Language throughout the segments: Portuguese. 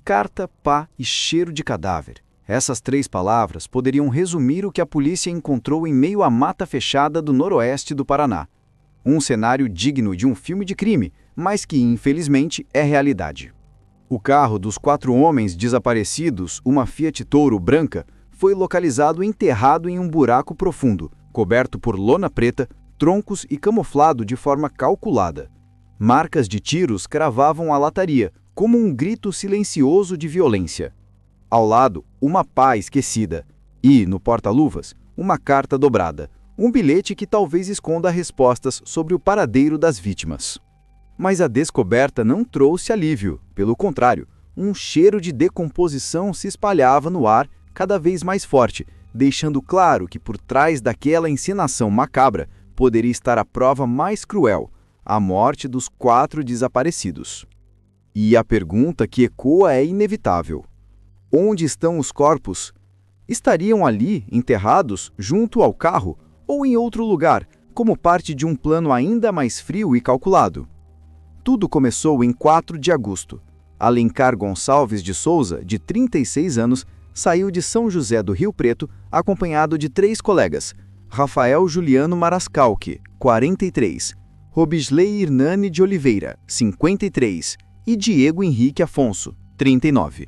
carta, pá e cheiro de cadáver. Essas 3 palavras poderiam resumir o que a polícia encontrou em meio à mata fechada do noroeste do Paraná. Um cenário digno de um filme de crime, mas que, infelizmente, é realidade. O carro dos 4 homens desaparecidos, uma Fiat Toro branca, foi localizado enterrado em um buraco profundo, coberto por lona preta, troncos e camuflado de forma calculada. Marcas de tiros cravavam a lataria, como um grito silencioso de violência. Ao lado, uma pá esquecida e, no porta-luvas, uma carta dobrada, um bilhete que talvez esconda respostas sobre o paradeiro das vítimas. Mas a descoberta não trouxe alívio, pelo contrário, um cheiro de decomposição se espalhava no ar cada vez mais forte, deixando claro que por trás daquela encenação macabra poderia estar a prova mais cruel, a morte dos 4 desaparecidos. E a pergunta que ecoa é inevitável. Onde estão os corpos? Estariam ali, enterrados, junto ao carro, ou em outro lugar, como parte de um plano ainda mais frio e calculado? Tudo começou em 4 de agosto. Alencar Gonçalves de Souza, de 36 anos, saiu de São José do Rio Preto, acompanhado de 3 colegas, Rafael Juliano Marascalchi, 43, Robisley Hernani de Oliveira, 53, e Diego Henrique Afonso, 39.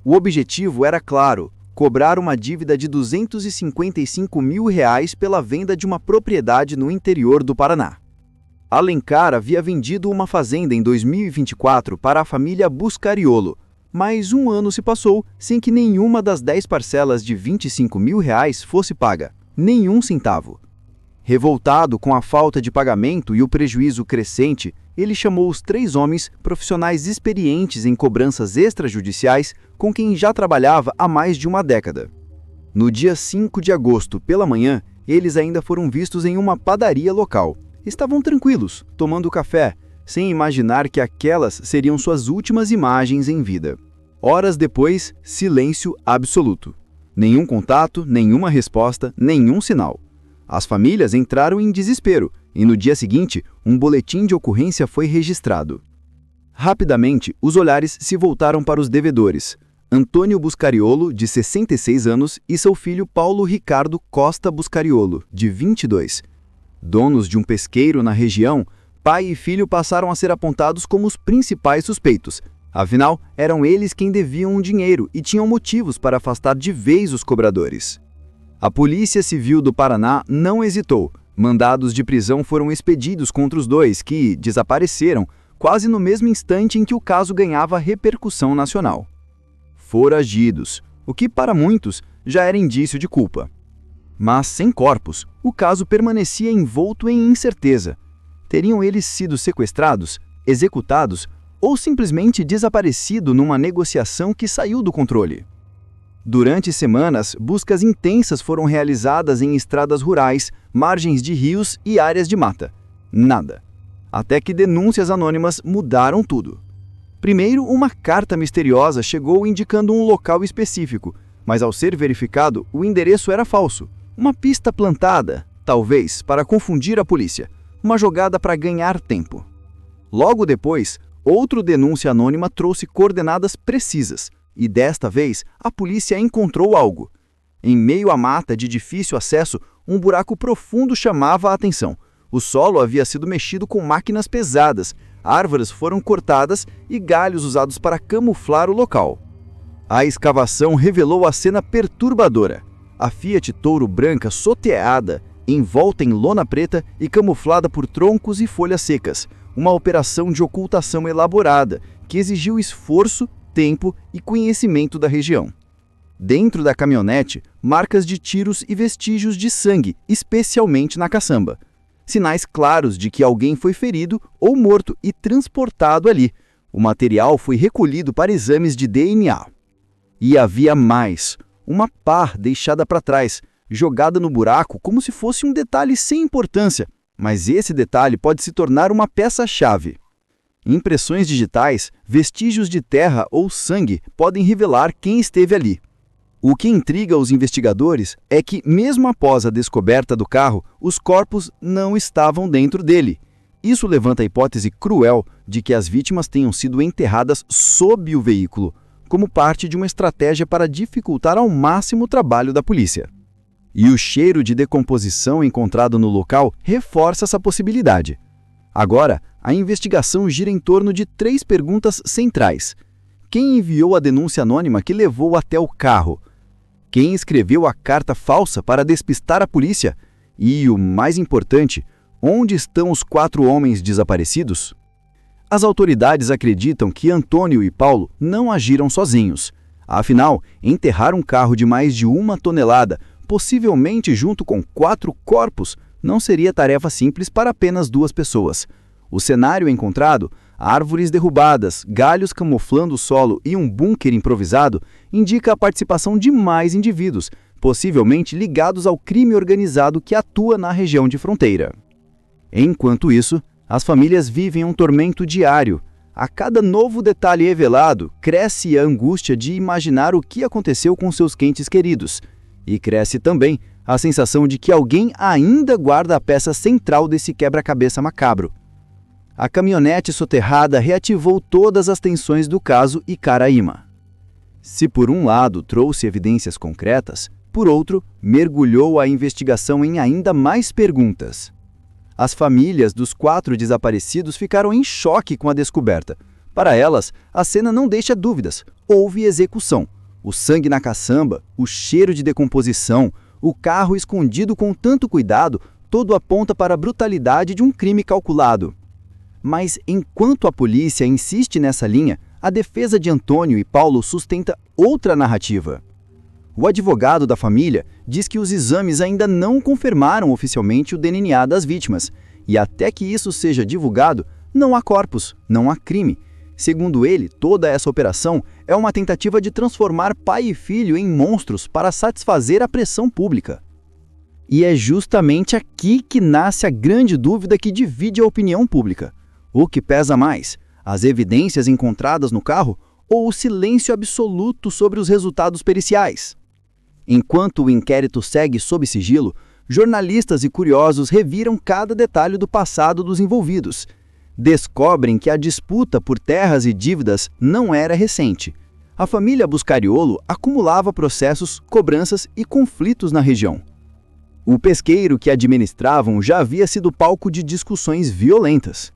O objetivo era claro, cobrar uma dívida de R$255 mil pela venda de uma propriedade no interior do Paraná. Alencar havia vendido uma fazenda em 2024 para a família Buscariolo, mas um ano se passou sem que nenhuma das 10 parcelas de R$25 mil fosse paga, nenhum centavo. Revoltado com a falta de pagamento e o prejuízo crescente, ele chamou os 3 homens, profissionais experientes em cobranças extrajudiciais, com quem já trabalhava há mais de uma década. No dia 5 de agosto, pela manhã, eles ainda foram vistos em uma padaria local. Estavam tranquilos, tomando café, sem imaginar que aquelas seriam suas últimas imagens em vida. Horas depois, silêncio absoluto. Nenhum contato, nenhuma resposta, nenhum sinal. As famílias entraram em desespero e no dia seguinte, um boletim de ocorrência foi registrado. Rapidamente, os olhares se voltaram para os devedores, Antônio Buscariolo, de 66 anos, e seu filho Paulo Ricardo Costa Buscariolo, de 22. Donos de um pesqueiro na região, pai e filho passaram a ser apontados como os principais suspeitos. Afinal, eram eles quem deviam o dinheiro e tinham motivos para afastar de vez os cobradores. A Polícia Civil do Paraná não hesitou. Mandados de prisão foram expedidos contra os 2 que desapareceram quase no mesmo instante em que o caso ganhava repercussão nacional. Foragidos, o que para muitos já era indício de culpa. Mas sem corpos, o caso permanecia envolto em incerteza. Teriam eles sido sequestrados, executados ou simplesmente desaparecido numa negociação que saiu do controle? Durante semanas, buscas intensas foram realizadas em estradas rurais, margens de rios e áreas de mata. Nada. Até que denúncias anônimas mudaram tudo. Primeiro, uma carta misteriosa chegou indicando um local específico, mas ao ser verificado, o endereço era falso. Uma pista plantada, talvez, para confundir a polícia. Uma jogada para ganhar tempo. Logo depois, outra denúncia anônima trouxe coordenadas precisas. E desta vez, a polícia encontrou algo. Em meio à mata de difícil acesso, um buraco profundo chamava a atenção. O solo havia sido mexido com máquinas pesadas, árvores foram cortadas e galhos usados para camuflar o local. A escavação revelou a cena perturbadora. A Fiat Toro branca soteada, envolta em lona preta e camuflada por troncos e folhas secas. Uma operação de ocultação elaborada, que exigiu esforço, tempo e conhecimento da região. Dentro da caminhonete, marcas de tiros e vestígios de sangue, especialmente na caçamba. Sinais claros de que alguém foi ferido ou morto e transportado ali. O material foi recolhido para exames de DNA. E havia mais. Uma pá deixada para trás, jogada no buraco como se fosse um detalhe sem importância. Mas esse detalhe pode se tornar uma peça-chave. Impressões digitais, vestígios de terra ou sangue podem revelar quem esteve ali. O que intriga os investigadores é que, mesmo após a descoberta do carro, os corpos não estavam dentro dele. Isso levanta a hipótese cruel de que as vítimas tenham sido enterradas sob o veículo, como parte de uma estratégia para dificultar ao máximo o trabalho da polícia. E o cheiro de decomposição encontrado no local reforça essa possibilidade. Agora, a investigação gira em torno de 3 perguntas centrais. Quem enviou a denúncia anônima que levou até o carro? Quem escreveu a carta falsa para despistar a polícia? E, o mais importante, onde estão os 4 homens desaparecidos? As autoridades acreditam que Antônio e Paulo não agiram sozinhos. Afinal, enterrar um carro de mais de 1 tonelada, possivelmente junto com 4 corpos, não seria tarefa simples para apenas 2 pessoas. O cenário encontrado, árvores derrubadas, galhos camuflando o solo e um bunker improvisado, indica a participação de mais indivíduos, possivelmente ligados ao crime organizado que atua na região de fronteira. Enquanto isso, as famílias vivem um tormento diário. A cada novo detalhe revelado, cresce a angústia de imaginar o que aconteceu com seus entes queridos. E cresce também a sensação de que alguém ainda guarda a peça central desse quebra-cabeça macabro. A caminhonete soterrada reativou todas as tensões do caso Icaraíma. Se por um lado trouxe evidências concretas, por outro, mergulhou a investigação em ainda mais perguntas. As famílias dos 4 desaparecidos ficaram em choque com a descoberta. Para elas, a cena não deixa dúvidas. Houve execução. O sangue na caçamba, o cheiro de decomposição, o carro escondido com tanto cuidado, tudo aponta para a brutalidade de um crime calculado. Mas, enquanto a polícia insiste nessa linha, a defesa de Antônio e Paulo sustenta outra narrativa. O advogado da família diz que os exames ainda não confirmaram oficialmente o DNA das vítimas, e até que isso seja divulgado, não há corpos, não há crime. Segundo ele, toda essa operação é uma tentativa de transformar pai e filho em monstros para satisfazer a pressão pública. E é justamente aqui que nasce a grande dúvida que divide a opinião pública. O que pesa mais, as evidências encontradas no carro ou o silêncio absoluto sobre os resultados periciais? Enquanto o inquérito segue sob sigilo, jornalistas e curiosos reviram cada detalhe do passado dos envolvidos. Descobrem que a disputa por terras e dívidas não era recente. A família Buscariolo acumulava processos, cobranças e conflitos na região. O pesqueiro que administravam já havia sido palco de discussões violentas.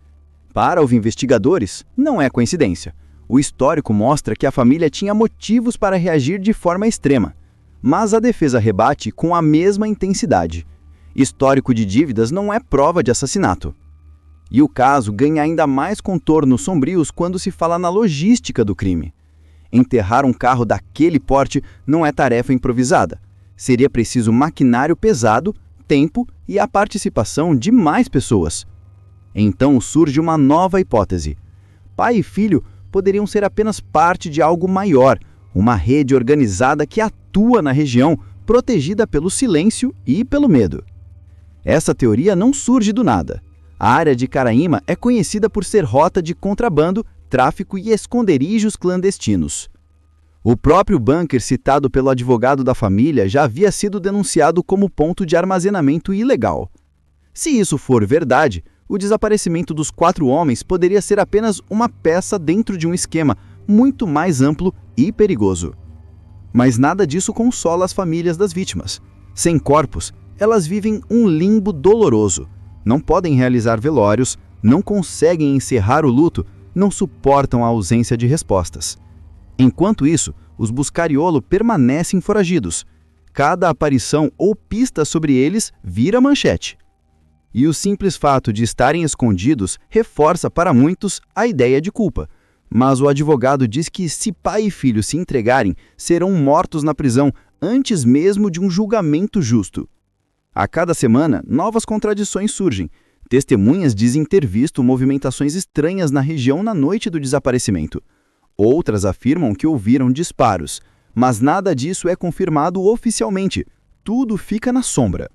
Para os investigadores, não é coincidência. O histórico mostra que a família tinha motivos para reagir de forma extrema. Mas a defesa rebate com a mesma intensidade. Histórico de dívidas não é prova de assassinato. E o caso ganha ainda mais contornos sombrios quando se fala na logística do crime. Enterrar um carro daquele porte não é tarefa improvisada. Seria preciso maquinário pesado, tempo e a participação de mais pessoas. Então surge uma nova hipótese. Pai e filho poderiam ser apenas parte de algo maior, uma rede organizada que atua na região, protegida pelo silêncio e pelo medo. Essa teoria não surge do nada. A área de Caraíma é conhecida por ser rota de contrabando, tráfico e esconderijos clandestinos. O próprio bunker citado pelo advogado da família já havia sido denunciado como ponto de armazenamento ilegal. Se isso for verdade, o desaparecimento dos 4 homens poderia ser apenas uma peça dentro de um esquema muito mais amplo e perigoso. Mas nada disso consola as famílias das vítimas. Sem corpos, elas vivem um limbo doloroso. Não podem realizar velórios, não conseguem encerrar o luto, não suportam a ausência de respostas. Enquanto isso, os Buscariolo permanecem foragidos. Cada aparição ou pista sobre eles vira manchete. E o simples fato de estarem escondidos reforça para muitos a ideia de culpa. Mas o advogado diz que se pai e filho se entregarem, serão mortos na prisão antes mesmo de um julgamento justo. A cada semana, novas contradições surgem. Testemunhas dizem ter visto movimentações estranhas na região na noite do desaparecimento. Outras afirmam que ouviram disparos, mas nada disso é confirmado oficialmente. Tudo fica na sombra.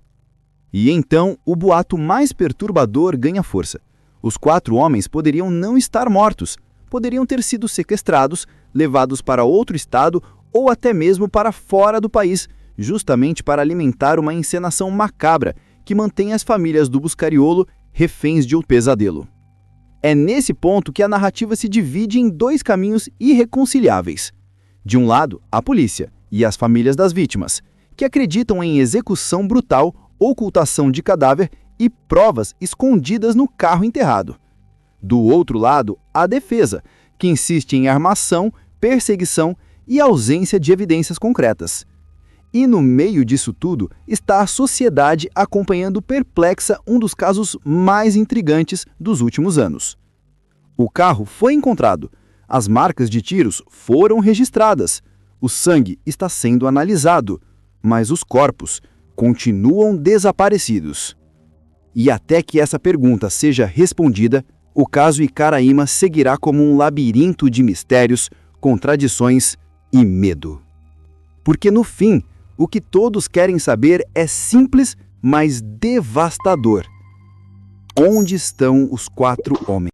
E então, o boato mais perturbador ganha força. Os 4 homens poderiam não estar mortos. Poderiam ter sido sequestrados, levados para outro estado ou até mesmo para fora do país, justamente para alimentar uma encenação macabra que mantém as famílias do Buscariolo reféns de um pesadelo. É nesse ponto que a narrativa se divide em 2 caminhos irreconciliáveis. De um lado, a polícia e as famílias das vítimas, que acreditam em execução brutal, ocultação de cadáver e provas escondidas no carro enterrado. Do outro lado, a defesa, que insiste em armação, perseguição e ausência de evidências concretas. E no meio disso tudo está a sociedade acompanhando perplexa um dos casos mais intrigantes dos últimos anos. O carro foi encontrado, as marcas de tiros foram registradas, o sangue está sendo analisado, mas os corpos continuam desaparecidos. E até que essa pergunta seja respondida, o caso Icaraíma seguirá como um labirinto de mistérios, contradições e medo. Porque no fim, o que todos querem saber é simples, mas devastador. Onde estão os 4 homens?